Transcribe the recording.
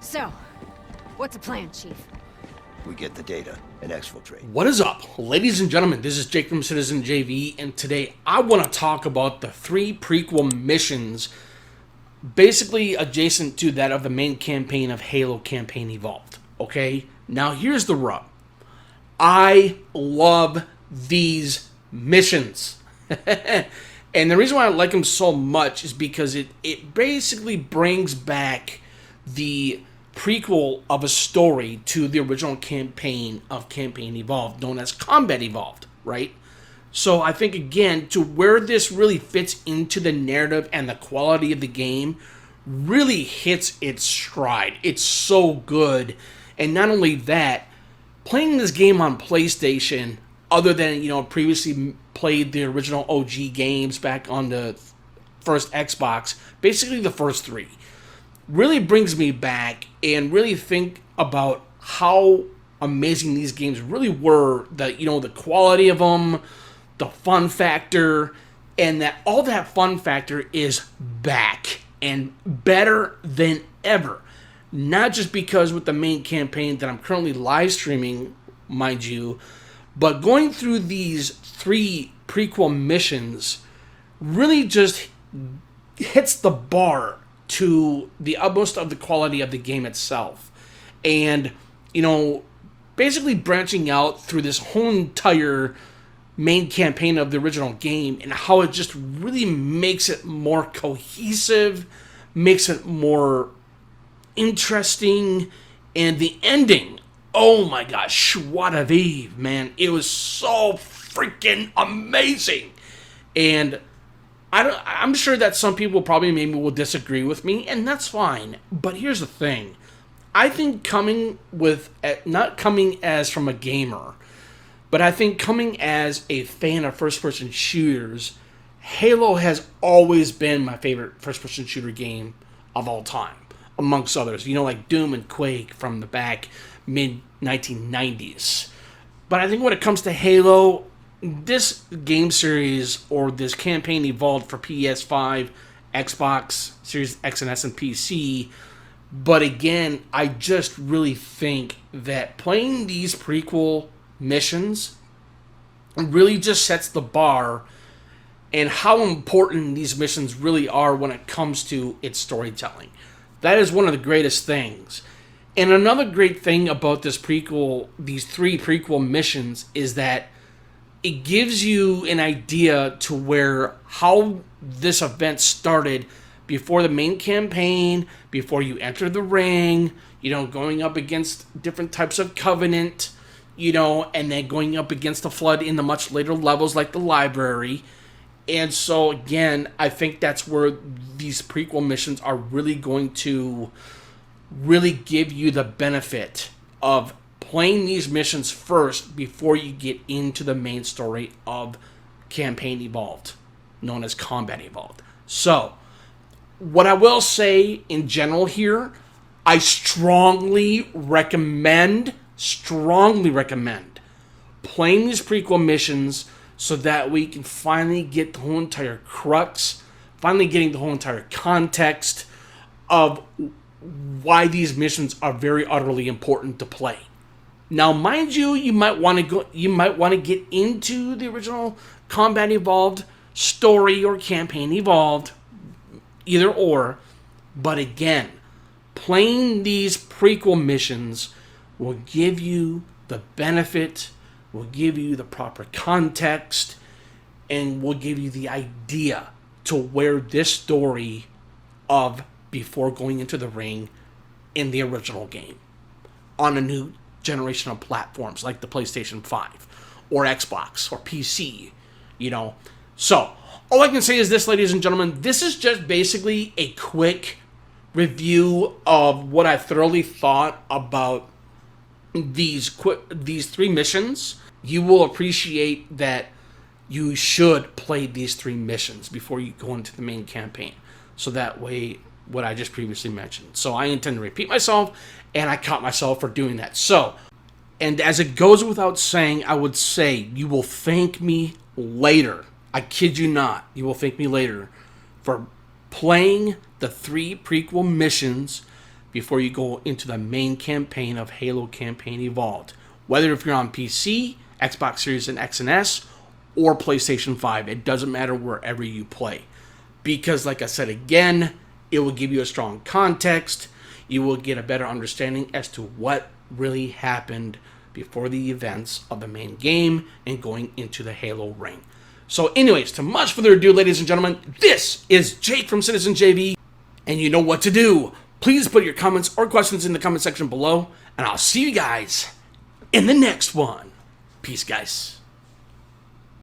So, what's the plan, Chief? We get the data and exfiltrate. What is up, ladies and gentlemen? This is Jake from Citizen JV, and today I want to talk about the 3 prequel missions basically adjacent to that of the main campaign of Halo Campaign Evolved. Okay? Now here's the rub. I love these missions. And the reason why I like them so much is because it basically brings back the prequel of a story to the original campaign of Campaign Evolved, known as Combat Evolved, right? So I think, again, to where this really fits into the narrative and the quality of the game really hits its stride. It's so good. And not only that, playing this game on PlayStation, other than, previously played the original OG games back on the first Xbox, basically the first 3, really brings me back and really think about how amazing these games really were. The quality of them, the fun factor, and that all that fun factor is back and better than ever. Not just because with the main campaign that I'm currently live streaming, mind you, but going through these 3 prequel missions really just hits the bar to the utmost of the quality of the game itself. And, basically branching out through this whole entire main campaign of the original game and how it just really makes it more cohesive, makes it more interesting, and the ending, oh my gosh, what a vive, man. It was so freaking amazing. And I'm sure that some people probably maybe will disagree with me, and that's fine. But here's the thing. I think not coming as from a gamer, but I think coming as a fan of first-person shooters, Halo has always been my favorite first-person shooter game of all time, amongst others. Like Doom and Quake from the back mid-1990s. But I think when it comes to Halo, this game series, or this campaign evolved for PS5, Xbox, Series X and S, and PC. But again, I just really think that playing these prequel missions really just sets the bar and how important these missions really are when it comes to its storytelling. That is one of the greatest things. And another great thing about these 3 prequel missions is that it gives you an idea to how this event started before the main campaign, before you enter the ring, going up against different types of Covenant, and then going up against the Flood in the much later levels like the library. And so, again, I think that's where these prequel missions are really going to really give you the benefit of playing these missions first before you get into the main story of Campaign Evolved, known as Combat Evolved. So, what I will say in general here, I strongly recommend playing these prequel missions so that we can finally get the whole entire crux, finally getting the whole entire context of why these missions are very utterly important to play. Now, mind you, you might want to get into the original Combat Evolved story or Campaign Evolved, either or. But again, playing these prequel missions will give you the benefit, will give you the proper context, and will give you the idea to where this story of before going into the ring in the original game on a new generation of platforms like the PlayStation 5 or Xbox or PC, So, all I can say is this, ladies and gentlemen, this is just basically a quick review of what I thoroughly thought about these 3 missions. You will appreciate that you should play these 3 missions before you go into the main campaign. So that way, what I just previously mentioned. So I intend to repeat myself, and I caught myself for doing that. So, and as it goes without saying, I would say you will thank me later. I kid you not. You will thank me later for playing the 3 prequel missions before you go into the main campaign of Halo Campaign Evolved. Whether if you're on PC, Xbox Series and X and S, or PlayStation 5, it doesn't matter wherever you play. Because like I said again, it will give you a strong context. You will get a better understanding as to what really happened before the events of the main game and going into the Halo ring. So anyways, to much further ado, ladies and gentlemen, this is Jake from Citizen JV, and you know what to do. Please put your comments or questions in the comment section below, and I'll see you guys in the next one. Peace, guys.